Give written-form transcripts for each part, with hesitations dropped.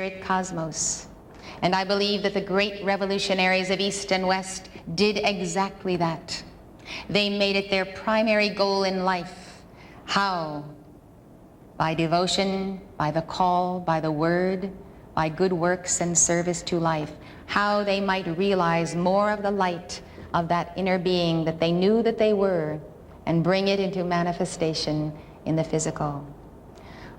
spirit cosmos. And I believe that the great revolutionaries of East and West did exactly that. They made it their primary goal in life. How? By devotion, by the call, by the word, by good works and service to life. How they might realize more of the light of that inner being that they knew that they were, and bring it into manifestation in the physical.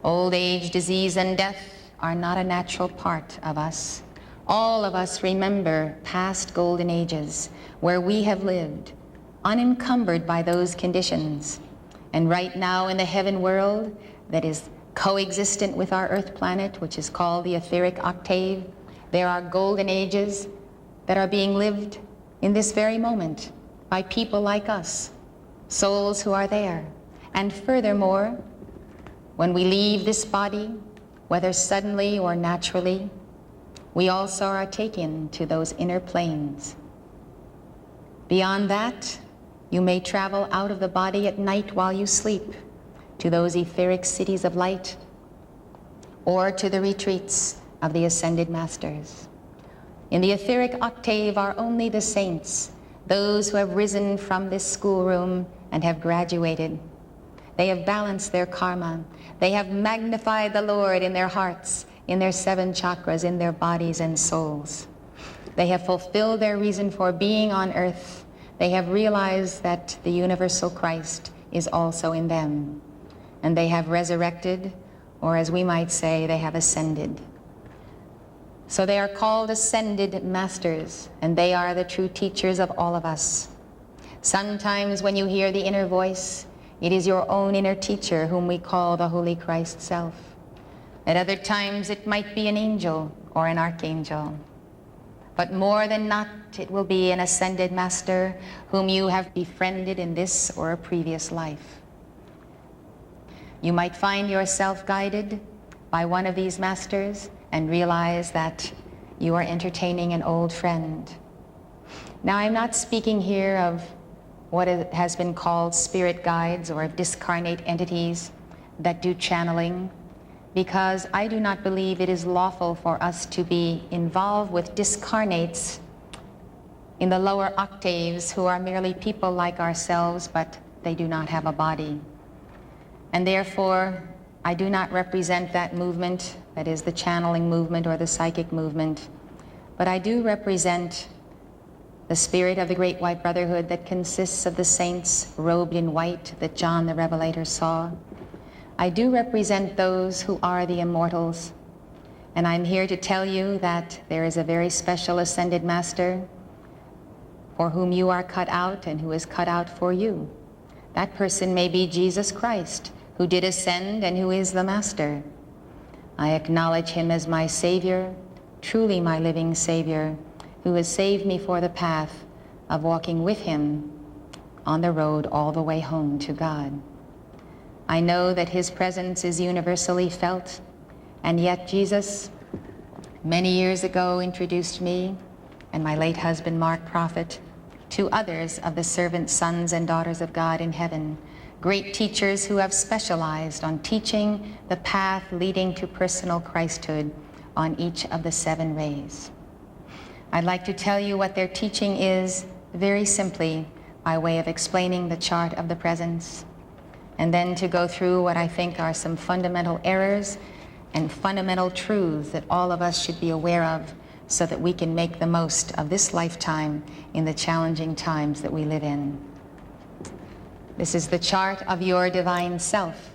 Old age, disease, and death are not a natural part of us. All of us remember past golden ages where we have lived, unencumbered by those conditions. And right now in the heaven world that is coexistent with our earth planet, which is called the etheric octave, there are golden ages that are being lived in this very moment by people like us, souls who are there. And furthermore, when we leave this body, whether suddenly or naturally, we also are taken to those inner planes. Beyond that, you may travel out of the body at night while you sleep to those etheric cities of light, or to the retreats of the ascended masters. In the etheric octave are only the saints, those who have risen from this schoolroom and have graduated. They have balanced their karma. They have magnified the Lord in their hearts, in their 7 chakras, in their bodies and souls. They have fulfilled their reason for being on earth. They have realized that the universal Christ is also in them. And they have resurrected, or as we might say, they have ascended. So they are called ascended masters, and they are the true teachers of all of us. Sometimes when you hear the inner voice, it is your own inner teacher whom we call the Holy Christ Self. At other times it might be an angel or an archangel. But more than not, it will be an ascended master whom you have befriended in this or a previous life. You might find yourself guided by one of these masters and realize that you are entertaining an old friend. Now, I'm not speaking here of what has been called spirit guides or discarnate entities that do channeling, because I do not believe it is lawful for us to be involved with discarnates in the lower octaves who are merely people like ourselves, but they do not have a body. And therefore, I do not represent that movement, that is the channeling movement or the psychic movement, but I do represent the spirit of the Great White Brotherhood that consists of the saints robed in white that John the Revelator saw. I do represent those who are the immortals, and I'm here to tell you that there is a very special ascended master for whom you are cut out and who is cut out for you. That person may be Jesus Christ, who did ascend and who is the master. I acknowledge him as my Savior, truly my living Savior, who has saved me for the path of walking with him on the road all the way home to God. I know that his presence is universally felt, and yet Jesus, many years ago, introduced me and my late husband, Mark Prophet, to others of the servant sons and daughters of God in heaven, great teachers who have specialized on teaching the path leading to personal Christhood on each of the 7 rays. I'd like to tell you what their teaching is very simply by way of explaining the chart of the presence, and then to go through what I think are some fundamental errors and fundamental truths that all of us should be aware of so that we can make the most of this lifetime in the challenging times that we live in. This is the chart of your divine self.